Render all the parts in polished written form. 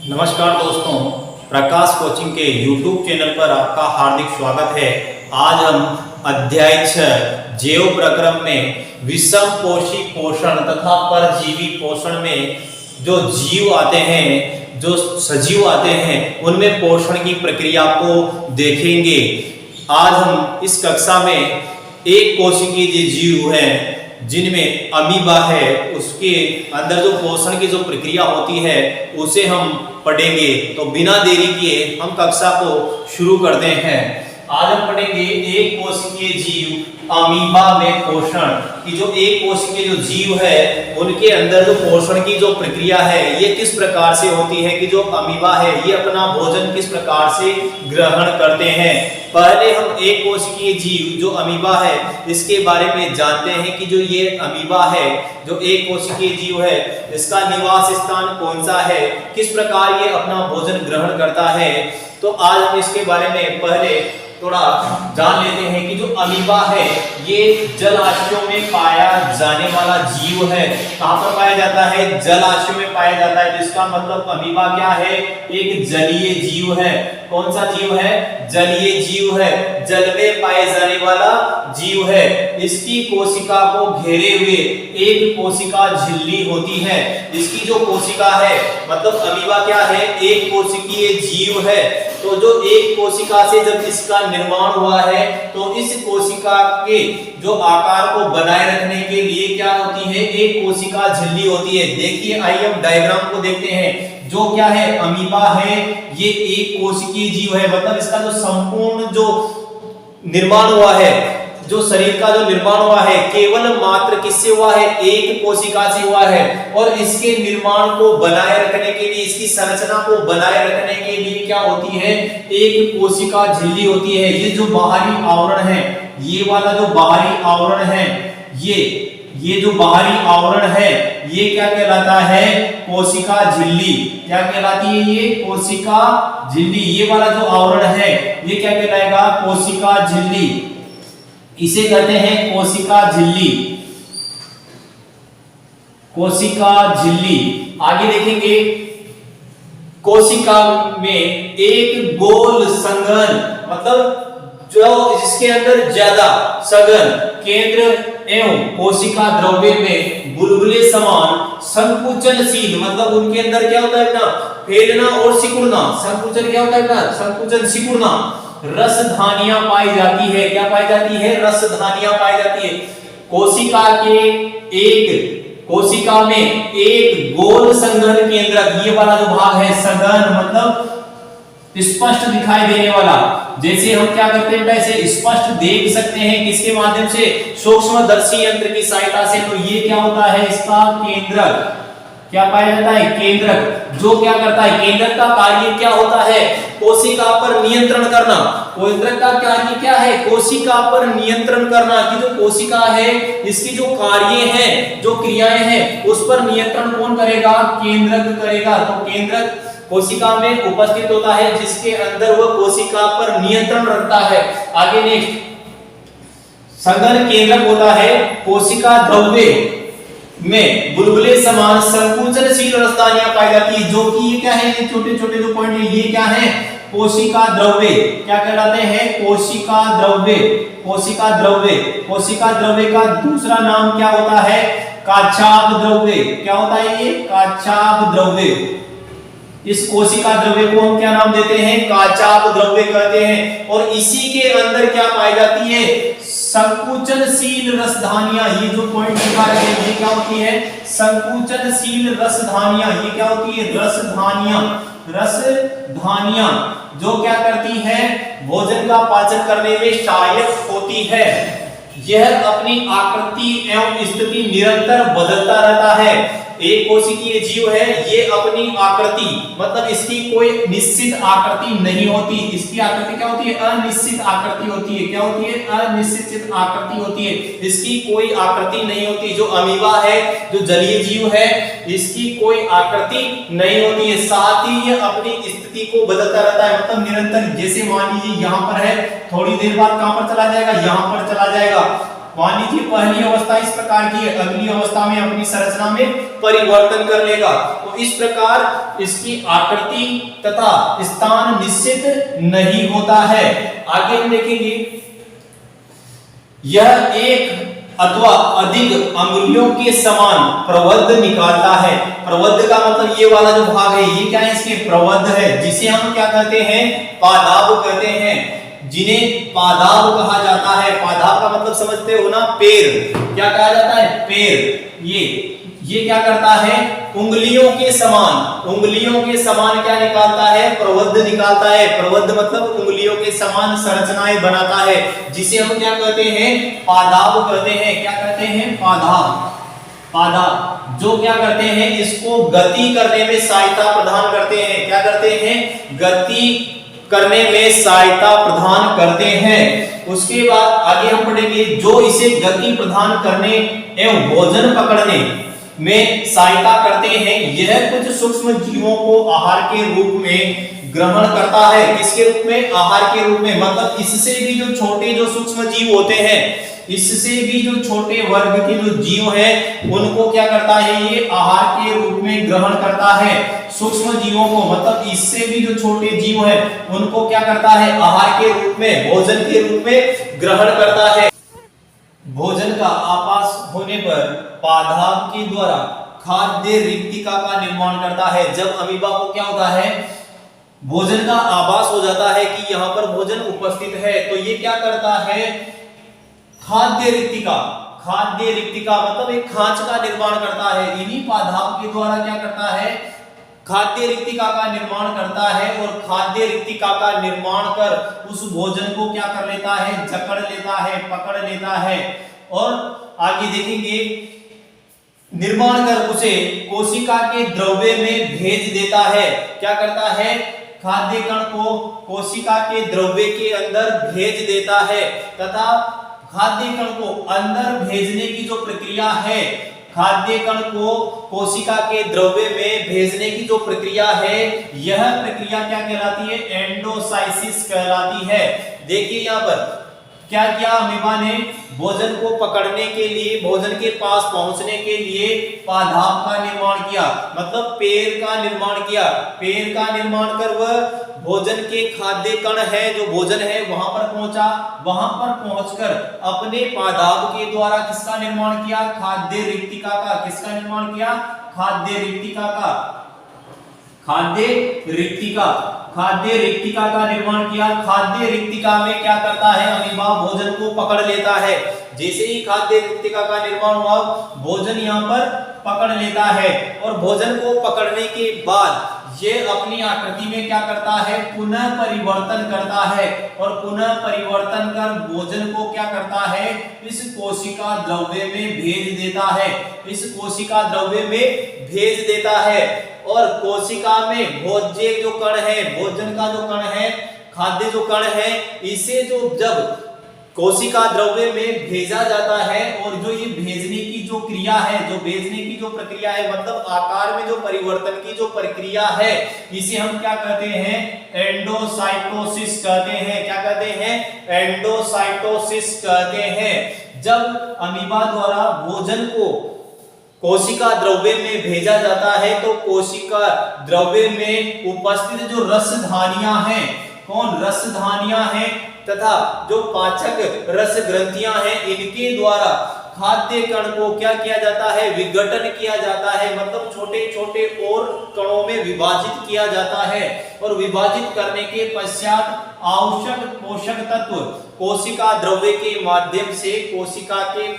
नमस्कार दोस्तों, प्रकाश कोचिंग के YouTube चैनल पर आपका हार्दिक स्वागत है। आज हम अध्याय 6 जैव प्रक्रम में विषम पोषी पोषण तथा परजीवी पोषण में जो जीव आते हैं, जो सजीव आते हैं, उनमें पोषण की प्रक्रिया को देखेंगे। आज हम इस कक्षा में एक कोशिकीय जीव हैं जिनमें अमीबा है, उसके अंदर जो पोषण की जो प्रक्रिया होती है उसे हम पढ़ेंगे। तो बिना देरी किए हम कक्षा को शुरू करते हैं। आज हम पढ़ेंगे एक कोशिकीय जीव अमीबा में पोषण की। जो एक कोशिकीय जो जीव है उनके अंदर जो पोषण की जो प्रक्रिया है ये किस प्रकार से होती है कि जो अमीबा है ये अपना भोजन किस प्रकार से ग्रहण करते हैं। पहले हम एक कोशिकीय जीव जो अमीबा है इसके बारे में जानते हैं कि जो ये अमीबा है, जो एक कोशिकीय जीव है, इसका निवास स्थान कौन सा है, किस प्रकार ये अपना भोजन ग्रहण करता है। तो आज हम इसके बारे में पहले थोड़ा जान लेते हैं कि जो अमीबा है ये जलाशयों में पाया जाने वाला जीव है। कहां पर पाया जाता है? जलाशयों में पाया जाता है। जिसका मतलब अमीबा क्या है? एक जलीय जीव है। कौन सा जीव है? जलीय जीव है, जल में पाए जाने वाला जीव है। इसकी कोशिका को घेरे हुए एक कोशिका झिल्ली होती है। इसकी जो कोशिका है, मतलब अमीबा क्या है? एक कोशिकीय जीव है। तो जो एक कोशिका से जब इसका निर्माण हुआ है तो इस कोशिका के जो आकार को बनाए रखने के लिए क्या होती है? एक कोशिका झिल्ली होती है। देखिए, आइए हम डायग्राम को देखते हैं। जो क्या है? अमीबा है, ये एक कोशिकीय जीव है। मतलब इसका जो संपूर्ण जो निर्माण हुआ है, जो शरीर का जो निर्माण हुआ है, केवल मात्र किससे हुआ है? एक कोशिका से हुआ है। और इसके निर्माण को बनाए रखने के लिए, इसकी संरचना को बनाए रखने के लिए क्या होती है? एक कोशिका झिल्ली होती है। ये जो बाहरी आवरण है, ये वाला जो बाहरी आवरण है, ये जो बाहरी आवरण है ये क्या कहलाता है? कोशिका झिल्ली। क्या कहलाती है ये? कोशिका झिल्ली। ये वाला जो आवरण है ये क्या कहलाएगा? कोशिका झिल्ली। इसे कहते हैं कोशिका झिल्ली। कोशिका झिल्ली। आगे देखेंगे, कोशिका में एक गोल संघन, मतलब जो जिसके अंदर ज्यादा सघन केंद्र एवं कोशिका द्रव्य में बुलबुले समान संकुचनशील, मतलब उनके अंदर क्या होता है ना? फैलना और सिकुड़ना। संकुचन क्या होता है ना? संकुचन, सिकुड़ना। रसधानियां पाई जाती है। क्या पाई जाती है? रसधानियां पाई जाती है। कोशिका में एक गोल संघन केंद्रक, ये वाला जो भाग है सघन, मतलब स्पष्ट दिखाई देने वाला। जैसे हम क्या करते हैं, ऐसे स्पष्ट देख सकते हैं किसके माध्यम से? सूक्ष्मदर्शी यंत्र की सहायता से। तो ये क्या होता है? इसका केंद्रक। क्या पाया जाता है? केंद्रक। जो क्या करता है? केंद्रक का कार्य क्या होता है? कोशिका पर नियंत्रण करना। केंद्रक का कार्य क्या है? कोशिका पर नियंत्रण करना। कि जो कोशिका है इसकी जो कार्य हैं, जो क्रियाएं हैं, उस पर नियंत्रण कौन करेगा? केंद्रक करेगा। तो केंद्रक कोशिका में उपस्थित होता है जिसके अंदर वह कोशिका पर नियंत्रण रखता है। आगे नेक्स्ट, संघन केंद्रक होता है कोशिका द्रव्य में बुलबुले समान संकुचनशील रसधानियां पाई जाती है। जो कि ये क्या है? ये छोटे छोटे जो पॉइंट है ये क्या है? कोशिका द्रव्य। क्या कहलाते हैं? कोशिका द्रव्य। कोशिका द्रव्य। कोशिका द्रव्य का दूसरा नाम क्या होता है? काचाभ द्रव्य। क्या होता है ये? काचाभ द्रव्य। इस कोशिका द्रव्य को हम क्या नाम देते हैं? काचाभ द्रव्य कहते हैं। और इसी के अंदर क्या पाई जाती है? संकुचनशील रसधानियां। ये जो पॉइंट दिखा रहे हैं ये क्या होती है? संकुचनशील रसधानियां। ये क्या होती है? रसधानियां। रसधानियां जो क्या करती है? भोजन का पाचन करने में सहायक होती है। यह अपनी आकृति एवं स्थिति निरंतर बदलता रहता है। एक कोशिकीय जीव है, ये अपनी आकृति, मतलब इसकी कोई निश्चित आकृति नहीं होती। इसकी आकृति क्या होती है? अनिश्चित आकृति होती है। क्या होती है? अनिश्चित आकृति होती है। इसकी कोई आकृति नहीं होती। जो अमीबा है, जो जलीय जीव है, इसकी कोई आकृति नहीं होती है। साथ ही ये अपनी स्थिति को बदलता रहता है, मतलब निरंतर। जैसे मान लीजिए यहाँ पर है, थोड़ी देर बाद कहां पर चला जाएगा? यहाँ पर चला जाएगा। मान पहली अवस्था इस प्रकार की है, अगली अवस्था में अपनी संरचना में परिवर्तन कर लेगा। तो इस प्रकार इसकी आकृति तथा स्थान निश्चित नहीं होता है। आगे हम देखेंगे, यह एक अथवा अधिक अंगुलियों के समान प्रवृत्त निकालता है। प्रवृत्त का मतलब ये वाला जो भाग है, ये क्या है, इसके प्रवृत्त है, जिसे हम क्या कहते हैं, पादाब कहते हैं, जिन्हें पादाब कहा जाता है। पादाब का मतलब समझते हो ना, पैर। क्या कहा जाता है, पैर। ये क्या करता है, उंगलियों के समान, उंगलियों के समान क्या निकालता है, प्रवृत्त निकालता है। प्रवृत्त मतलब उंगलियों के समान संरचनाएं बनाता है, जिसे हम क्या कहते हैं, पादाब कहते हैं। क्या कहते हैं, पादाब। पादाब जो क्या करते हैं, इसको गति करने में सहायता प्रदान करते हैं। क्या करते हैं, गति करने में सहायता प्रदान करते हैं। उसके बाद आगे हम पढ़ेंगे, जो इसे गति प्रदान करने एवं भोजन पकड़ने में सहायता करते हैं, यह कुछ सूक्ष्म जीवों को आहार के रूप में ग्रहण करता है। किसके रूप में, आहार के रूप में। मतलब इससे भी जो छोटे जो सूक्ष्म जीव होते हैं, इससे भी जो छोटे वर्ग के जो जीव हैं, उनको क्या करता है, ये आहार के रूप में ग्रहण करता है। सूक्ष्म जीवों को, मतलब इससे भी जो छोटे जीव हैं, उनको क्या करता है, आहार के रूप में, भोजन के रूप में ग्रहण करता है। भोजन का आभास होने पर पादाब के द्वारा खाद्य रिक्तिका का निर्माण करता है। जब अमीबा को क्या होता है, भोजन का आभास हो जाता है कि यहाँ पर भोजन उपस्थित है, तो ये क्या करता है, खाद्य रिक्तिका। खाद्य रिक्तिका मतलब एक खांच का निर्माण करता है। इन्हीं पादाब के द्वारा क्या करता है, खाद्य रिक्तिका का निर्माण करता है, और खाद्य रिक्तिका का निर्माण कर उस भोजन को क्या कर लेता है, जकड़ लेता है, पकड़ लेता है। और आगे देखेंगे, निर्माण कर उसे कोशिका के द्रव्य में भेज देता है। क्या करता है, खाद्य कण को कोशिका के द्रव्य के अंदर भेज देता है, तथा खाद्य कण को अंदर भेजने की जो प्रक्रिया है, खाद्य कण को कोशिका के द्रव्य में भेजने की जो प्रक्रिया है, यह प्रक्रिया क्या कहलाती है, एंडोसाइसिस कहलाती है। देखिए यहाँ पर क्या किया, अमीबा ने भोजन को पकड़ने के लिए, भोजन के पास पहुंचने के लिए पादाब का निर्माण किया, मतलब पैर का निर्माण किया। पैर का निर्माण कर वह भोजन के खाद्य कण है, जो भोजन है, वहां पर पहुंचा। वहां पर पहुंचकर अपने पादाब के द्वारा किसका निर्माण किया, खाद्य रिक्तिका का। किसका निर्माण किया, खाद्य रिक्तिका का। खाद्य रिक्तिका, खाद्य रिक्तिका का निर्माण किया। खाद्य रिक्तिका में क्या करता है, अमीबा भोजन को पकड़ लेता है। जैसे ही खाद्य रिक्तिका का निर्माण हुआ, भोजन यहाँ पर पकड़ लेता है, और भोजन को पकड़ने के बाद ये अपनी आकृति में क्या करता है, पुनः परिवर्तन करता है, और पुनः परिवर्तन कर भोजन को क्या करता है, इस कोशिका द्रव्य में भेज देता है। इस कोशिका द्रव्य में भेज देता है, और कोशिका में भोज्य जो कण है, भोजन का जो कण है, खाद्य जो कण है, इसे जो जब कोशिका द्रव्य में भेजा जाता है, और जो ये भेजने की जो क्रिया है, जो भेजने की जो प्रक्रिया है, मतलब आकार में जो परिवर्तन की जो प्रक्रिया है, इसे हम क्या कहते हैं, एंडोसाइटोसिस कहते हैं। क्या कहते हैं, एंडोसाइटोसिस कहते हैं। जब अमीबा द्वारा भोजन को कोशिका द्रव्य में भेजा जाता है, तो कोशिका द्रव्य में उपस्थित जो रसधानियां हैं, कौन, रसधानियां हैं, तथा जो पाचक रस ग्रंथियां हैं, इनके द्वारा खाद्य कण को क्या किया जाता है, विघटन किया जाता है, मतलब छोटे छोटे और कणों में विभाजित किया जाता है, और विभाजित करने के पश्चात आवश्यक पोषक तत्व कोशिका द्रव्य के माध्यम से कोशिका के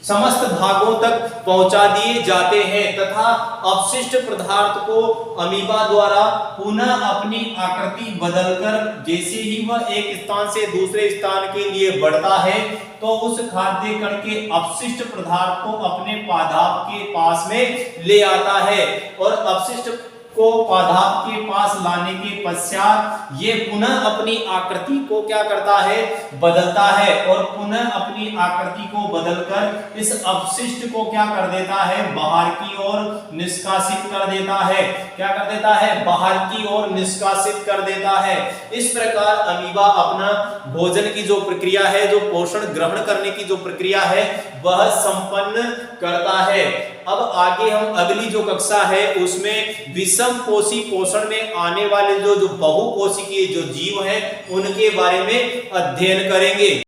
समस्त भागों तक पहुंचा दिए जाते हैं, तथा अपशिष्ट पदार्थ को अमीबा द्वारा पुनः अपनी आकृति बदलकर, जैसे ही वह एक स्थान से दूसरे स्थान के लिए बढ़ता है, तो उस खाद्य कण के अपशिष्ट पदार्थ को अपने पादाब के पास में ले आता है, और अपशिष्ट को पादाप के पास लाने के पश्चात ये पुनः अपनी आकृति को क्या करता है, बदलता है और पुनः अपनी आकृति को बदलकर इस अपशिष्ट को क्या कर देता है, बाहर की ओर निष्कासित कर देता है। क्या कर देता है, बाहर की ओर निष्कासित कर देता है। इस प्रकार अमीबा अपना भोजन की जो प्रक्रिया है, जो पोषण ग्रहण करने की जो प्रक्रिया है, वह संपन्न करता है। अब आगे हम अगली जो कक्षा है उसमें विषम पोषी पोषण में आने वाले जो बहुकोशिकीय जो जीव हैं उनके बारे में अध्ययन करेंगे।